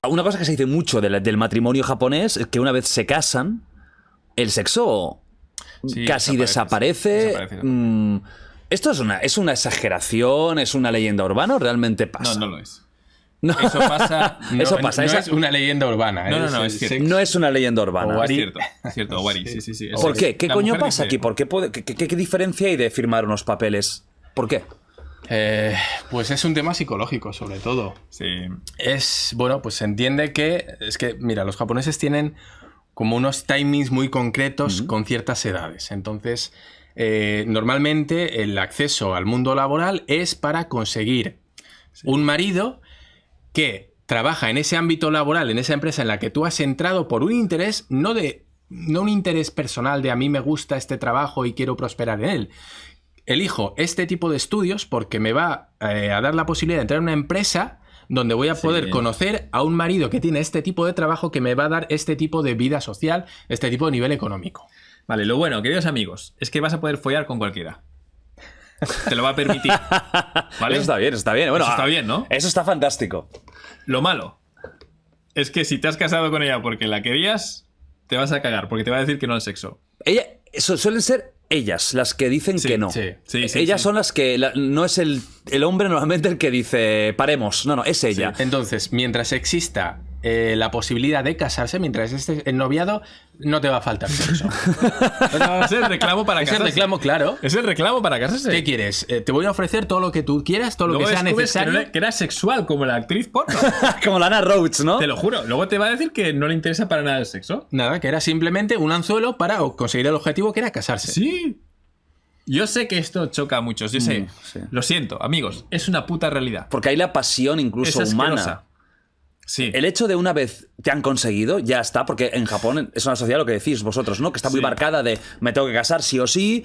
Una cosa que se dice mucho del matrimonio japonés es que una vez se casan, el sexo casi desaparece. ¿Esto es una exageración? ¿Es una leyenda urbana o realmente pasa? No, no lo es. No. Eso pasa. Eso pasa. No es una leyenda urbana. No, es cierto. No es una leyenda urbana. Es cierto, Owari, sí. ¿Por qué? ¿Qué La coño mujer pasa dice- aquí? ¿Qué diferencia hay de firmar unos papeles? ¿Por qué? Pues es un tema psicológico, sobre todo. Sí. Bueno, pues se entiende que... Es que, mira, los japoneses tienen como unos timings muy concretos con ciertas edades. Entonces, normalmente el acceso al mundo laboral es para conseguir un marido que trabaja en ese ámbito laboral, en esa empresa en la que tú has entrado por un interés, no un interés personal de a mí me gusta este trabajo y quiero prosperar en él. Elijo este tipo de estudios porque me va a dar la posibilidad de entrar en una empresa donde voy a poder conocer a un marido que tiene este tipo de trabajo que me va a dar este tipo de vida social, este tipo de nivel económico. Vale, lo bueno, queridos amigos, es que vas a poder follar con cualquiera. Te lo va a permitir. ¿Vale? Eso está bien. Bueno, Eso está bien, ¿no? Eso está fantástico. Lo malo es que si te has casado con ella porque la querías, te vas a cagar, porque te va a decir que no al sexo. Suelen ser ellas las que dicen que no. sí. Ellas son las que... no es el hombre normalmente el que dice paremos. No, es ella. Entonces, mientras exista la posibilidad de casarse, mientras estés en noviado, no te va a faltar sexo. Es el reclamo para Es el casarse. reclamo, claro. Es el reclamo para casarse. ¿Qué quieres? Te voy a ofrecer todo lo que tú quieras, todo lo Luego que sea descubres necesario. que era sexual, como la actriz porno. Como Lana Rhoades, ¿no? Te lo juro. Luego te va a decir que no le interesa para nada el sexo. Nada, que era simplemente un anzuelo para conseguir el objetivo que era casarse. Sí. Yo sé que esto choca a muchos, yo sé. Sí. Lo siento, amigos. Es una puta realidad. Porque hay la pasión incluso Es humana. asquerosa. Sí. El hecho de una vez te han conseguido, ya está, porque en Japón es una sociedad, lo que decís vosotros, ¿no? Que está muy marcada de me tengo que casar sí o sí,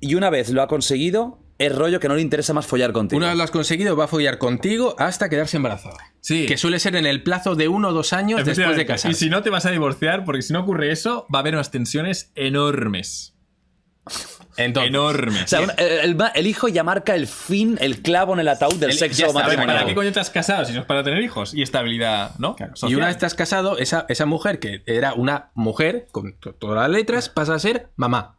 y una vez lo ha conseguido, es rollo que no le interesa más follar contigo. Una vez lo has conseguido, va a follar contigo hasta quedarse embarazada. Sí. Que suele ser en el plazo de 1 o 2 años después de Efectivamente. casarse. Y si no, te vas a divorciar, porque si no ocurre eso, va a haber unas tensiones enormes. Entonces, Enormes. O sea, el hijo ya marca el fin, el clavo en el ataúd del Ya sexo está, A ver, matrimonial. ¿para qué coño te has casado si no es para tener hijos? Y estabilidad, ¿no? Claro. Y Social. una vez estás casado, esa mujer, que era una mujer con todas las letras, pasa a ser mamá.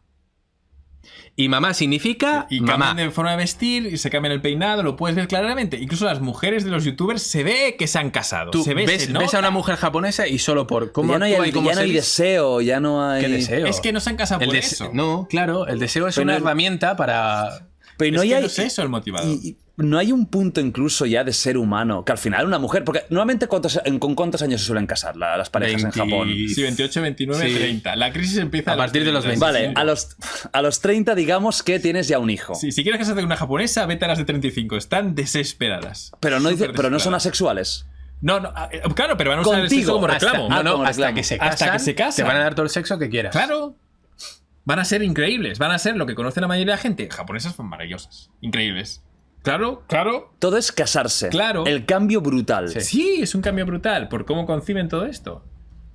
Y mamá significa Y mamá. cambian de forma de vestir, y se cambian el peinado, lo puedes ver claramente. Incluso las mujeres de los youtubers se ve que se han casado. Tú se ve, ves, se ves a una nota. mujer japonesa y solo por cómo Ya no hay, actúa y cómo ya no se hay viste- deseo, ya no hay... ¿Qué deseo? Es que no se han casado por eso. No, claro, el deseo es Pero una no- herramienta para... Pero no Es que hay... no es eso el motivador. y no hay un punto incluso ya de ser humano, que al final una mujer... Porque normalmente ¿con cuántos años se suelen casar las parejas 20. en Japón? Sí, 28, 29, Sí. 30. La crisis empieza A partir de los 30. 20. Vale, a los 30 digamos que tienes ya un hijo. Sí, si quieres casarte con una japonesa, vete a las de 35. Están desesperadas. Pero no, Súper pero no son desesperadas. asexuales. No, claro, pero van a usar el Contigo, sexo como hasta- reclamo. Ah, como hasta reclamo. que se Hasta casan, que se casan. te van a dar todo el sexo que quieras. Claro. Van a ser increíbles. Van a ser lo que conoce la mayoría de la gente. Japonesas son maravillosas. Increíbles. Claro. Todo es casarse. Claro. El cambio brutal. Sí, es un cambio brutal por cómo conciben todo esto.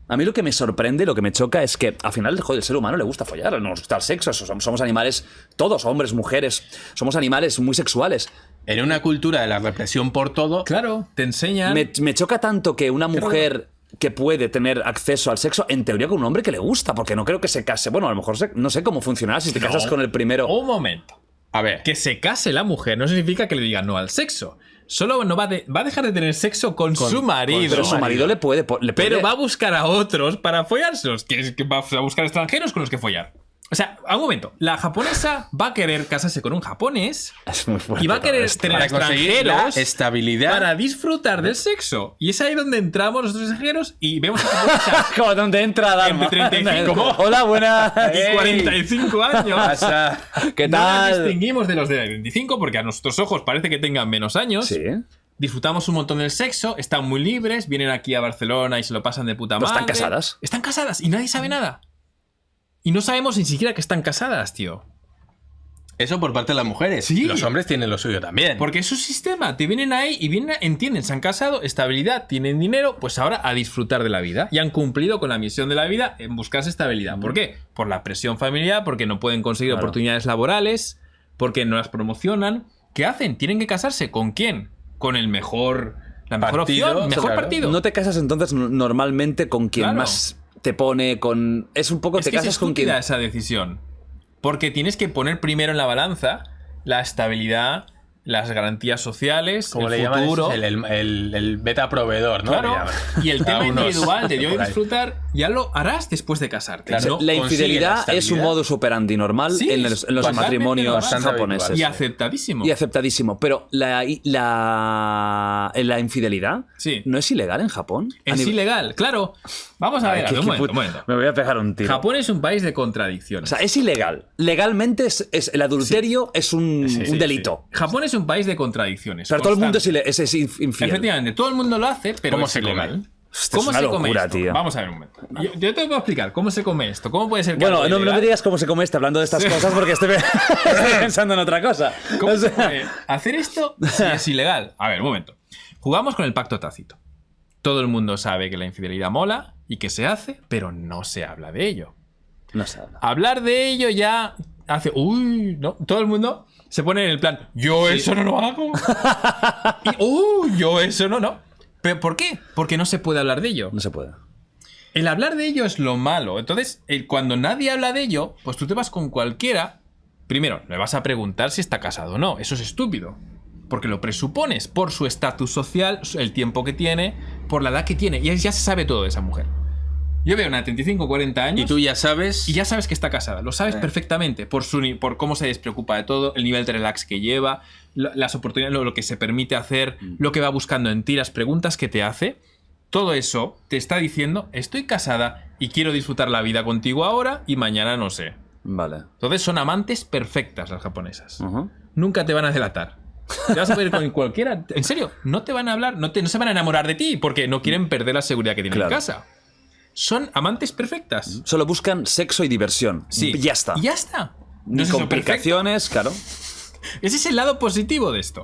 A mí lo que me sorprende, lo que me choca es que al final, joder, el ser humano le gusta follar, nos gusta el sexo, somos animales, todos, hombres, mujeres, somos animales muy sexuales. En una cultura de la represión por todo, Claro, te enseñan. Me choca tanto que una mujer que puede tener acceso al sexo, en teoría con un hombre que le gusta, porque no creo que se case. Bueno, a lo mejor no sé cómo funcionará si te No. casas con el primero. Un momento. a ver, Que se case la mujer no significa que le diga no al sexo. Solo no va, va a dejar de tener sexo con su marido. Pero su marido le puede... Pero va a buscar a otros para follárselos. Que va a buscar extranjeros con los que follar. O sea, a un momento. La japonesa va a querer casarse con un japonés Es muy fuerte y va a querer todo esto. tener para conseguir la extranjeros estabilidad. para disfrutar del sexo. Y es ahí donde entramos nosotros extranjeros y vemos a japonesas Como donde entra Dharma. Entre 35. ¿Cómo? Hola, buenas. y 45 años. Pasa. ¿Qué No las tal? distinguimos de los de 25 porque a nuestros ojos parece que tengan menos años. Sí. Disfrutamos un montón del sexo, están muy libres, vienen aquí a Barcelona y se lo pasan de puta Pero madre. están casadas. Están casadas y nadie sabe nada. Y no sabemos ni siquiera que están casadas, tío. Eso por parte de las mujeres. Sí. Los hombres tienen lo suyo también. Porque es su sistema. Te vienen ahí y vienen, entienden, se han casado, estabilidad, tienen dinero, pues ahora a disfrutar de la vida. Y han cumplido con la misión de la vida en buscarse estabilidad. ¿Por qué? Por la presión familiar, porque no pueden conseguir Claro. oportunidades laborales, porque no las promocionan. ¿Qué hacen? Tienen que casarse. ¿Con quién? Con el mejor La mejor Partido, opción, mejor claro. partido. No te casas entonces normalmente con quien Claro. más te pone con... Es un poco, Es te que es casas con quien... estúpida esa decisión. Porque tienes que poner primero en la balanza la estabilidad, las garantías sociales, Como el le llaman, futuro. es el beta proveedor, ¿no? Claro. Le llaman. Y el tema Algunos individual de yo por ahí. disfrutar ya lo harás después de casarte. Claro. ¿no? La consigue infidelidad la es un estabilidad. modus operandi normal Sí, en los totalmente matrimonios normal. japoneses. Y aceptadísimo. Y aceptadísimo. Pero la infidelidad Sí. no es ilegal en Japón. Es ilegal, claro. Vamos a ver, un momento. Me voy a pegar un tiro. Japón es un país de O contradicciones. sea, es ilegal. Legalmente el adulterio es un delito. Japón es un país de contradicciones. Pero todo el mundo constantes. es infiel. Efectivamente, todo el mundo lo hace, pero ¿Cómo es se come? ilegal. Hostia, ¿Cómo es una se come locura, esto? tío. Vamos a ver un momento. Yo te puedo explicar cómo se come esto. ¿Cómo puede ser que Bueno, algo no me ilegal- digas cómo se come hablando de estas cosas porque estoy pensando en otra cosa. ¿Cómo O se sea, puede hacer esto si es ilegal? A ver, un momento. Jugamos con el pacto tácito. Todo el mundo sabe que la infidelidad mola y que se hace, pero no se habla de ello. no se habla. Hablar de ello ya hace... Uy, ¿no? Todo el mundo se pone en el plan, yo eso no lo hago. Y, yo eso no. ¿Pero por qué? Porque no se puede hablar de ello. No se puede. El hablar de ello es lo malo. Entonces, cuando nadie habla de ello, pues tú te vas con cualquiera. Primero, le vas a preguntar si está casado o no. Eso es estúpido. Porque lo presupones por su estatus social, el tiempo que tiene, por la edad que tiene. Y ya se sabe todo de esa mujer. Yo veo una de 35 o 40 años. Y tú ya sabes. Y ya sabes que está casada. Lo sabes perfectamente. Por cómo se despreocupa de todo, el nivel de relax que lleva, las oportunidades, lo que se permite hacer, lo que va buscando en ti, las preguntas que te hace. Todo eso te está diciendo, estoy casada y quiero disfrutar la vida contigo ahora y mañana no sé. Vale. Entonces son amantes perfectas las japonesas. Ujú. Nunca te van a delatar. Te vas a ver con cualquiera. En serio, no te van a hablar, no se van a enamorar de ti porque no quieren perder la seguridad que tienen Claro. en casa. Son amantes perfectas. Solo buscan sexo y diversión. Sí. Ya está. Y ya está. Ni es eso complicaciones, claro. perfecto? Ese es el lado positivo de esto.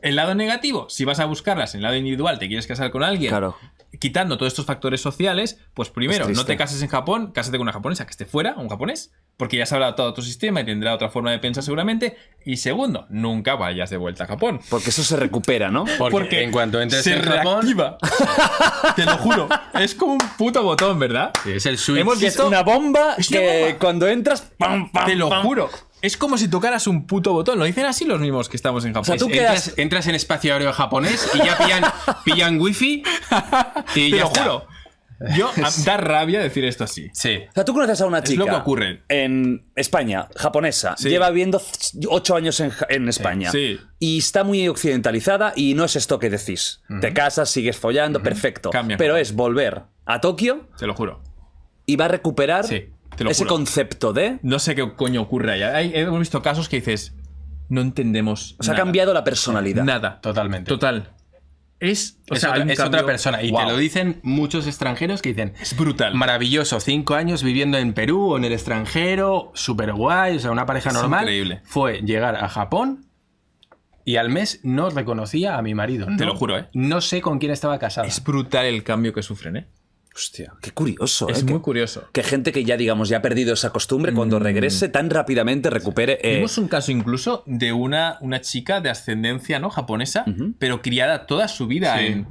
El lado negativo, si vas a buscarlas en el lado individual, te quieres casar con alguien, Claro. quitando todos estos factores sociales, pues primero, Es triste. no te cases en Japón, cásate con una japonesa que esté fuera, un japonés, porque ya sabrá todo tu sistema y tendrá otra forma de pensar seguramente. Y segundo, nunca vayas de vuelta a Japón. Porque eso se recupera, ¿no? Porque en cuanto entres se en Japón. reactiva. Te lo juro. Es como un puto botón, ¿verdad? Es el switch. Hemos Que es visto- una bomba Es una que bomba. cuando entras... ¡pam, pam, Te lo pam! juro. Es como si tocaras un puto botón. Lo dicen así los mismos que estamos en Japón. sea, tú Entras en espacio aéreo japonés y ya pillan wifi y Te ya lo está. juro. Da rabia decir esto así. Sí. O sea, tú conoces a una Es chica lo que ocurre. en España, japonesa, Sí. lleva viviendo 8 años en España Sí. y está muy occidentalizada y no es esto que decís. Te casas, sigues follando, perfecto. Cambia. Pero es volver a Tokio Te lo juro. y va a recuperar Sí, te lo ese juro. concepto de... No sé qué coño ocurre allá. Hemos visto casos que dices, no entendemos. O sea, ha nada. cambiado la personalidad. Nada. Totalmente. Total. Es Hay otra cambio- persona. Y Wow. te lo dicen muchos extranjeros que dicen. Es brutal. Maravilloso, 5 años viviendo en Perú o en el extranjero, súper guay, o sea, una pareja Es normal. increíble. Fue llegar a Japón y al mes no reconocía a mi marido. Te No- lo juro, ¿eh? No sé con quién estaba casada. Es brutal el cambio que sufren, ¿eh? Hostia, qué curioso. Es que, muy curioso. que gente que ya, digamos, ya ha perdido esa costumbre, cuando regrese tan rápidamente recupere... Vimos un caso incluso de una chica de ascendencia, ¿no? Japonesa, pero criada toda su vida Sí.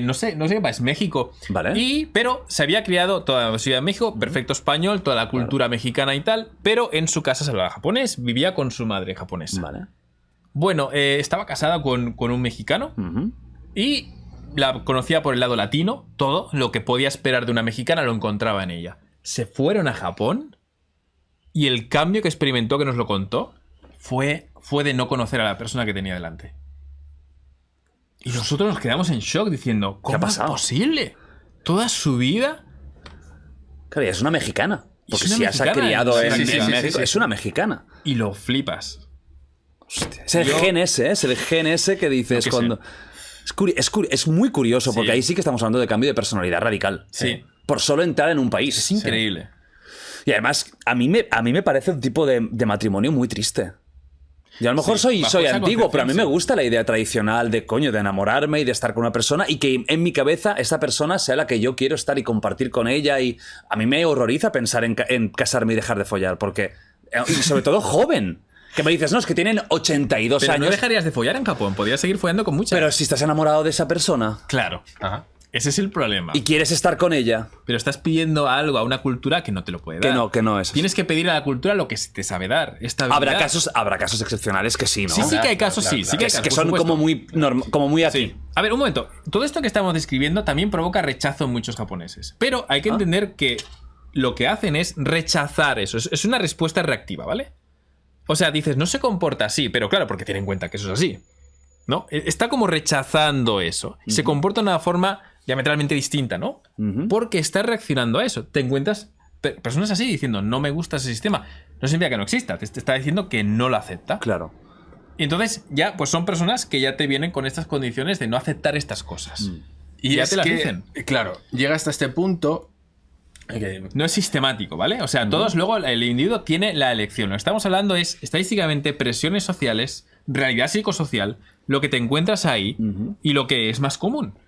no sé qué país, México. Vale. Pero se había criado toda su vida en México, perfecto español, toda la cultura mexicana y tal, pero en su casa se hablaba japonés, vivía con su madre japonesa. Vale. Bueno, estaba casada con un mexicano Ujú. y la conocía por el lado latino, todo lo que podía esperar de una mexicana lo encontraba en ella. Se fueron a Japón y el cambio que experimentó, que nos lo contó, fue de no conocer a la persona que tenía delante. Y nosotros nos quedamos en shock diciendo, ¿cómo ha pasado? es posible? Toda su vida... Claro, y es una mexicana. Porque una si ya se ha mexicana, criado sí, en, sí, en sí, sí, México, sí. es una mexicana. Y lo flipas. Es el gen ese, ¿eh? Es el gen ese que dices Yo qué cuando... Es muy curioso, porque Sí. ahí sí que estamos hablando de cambio de personalidad radical. Sí. Por solo entrar en un país. Es increíble. Y además, a mí me parece un tipo de matrimonio muy triste. Y a lo mejor Sí, soy bajo esa antiguo, pero a mí me concepción, sí. gusta la idea tradicional de, coño, de enamorarme y de estar con una persona y que en mi cabeza esta persona sea la que yo quiero estar y compartir con ella. Y a mí me horroriza pensar en casarme y dejar de follar, porque... Y sobre todo joven. Que me dices, no, es que tienen 82 Pero años. no dejarías de follar en Japón, podrías seguir follando con muchas. Pero si estás enamorado de esa persona Claro. Ajá. Ese es el problema. y quieres estar con ella, Pero estás pidiendo algo a una cultura que no te lo puede dar. que no es así. Tienes que pedir a la cultura lo que te sabe dar. Estabilidad. Habrá casos excepcionales que sí, ¿no? Sí, sí que hay casos, Claro, sí. claro. Sí que hay casos, que por son supuesto. como muy aquí. Sí. A ver, un momento. Todo esto que estamos describiendo también provoca rechazo en muchos japoneses. Pero hay que entender que lo que hacen es rechazar eso. Es una respuesta reactiva, ¿vale? O sea, dices, no se comporta así, pero claro, porque tiene en cuenta que eso es así. ¿No? Está como rechazando eso. Se comporta de una forma diametralmente distinta, ¿no? Porque está reaccionando a eso. Te encuentras personas así diciendo, no me gusta ese sistema. No significa que no exista, te está diciendo que no lo acepta. Claro. Y entonces ya, pues son personas que ya te vienen con estas condiciones de no aceptar estas cosas. Y ya es te las que, dicen. claro, llega hasta este punto. No es sistemático, ¿vale? O sea, todos luego el individuo tiene la elección. Lo que estamos hablando es estadísticamente presiones sociales, realidad psicosocial, lo que te encuentras ahí y lo que es más común.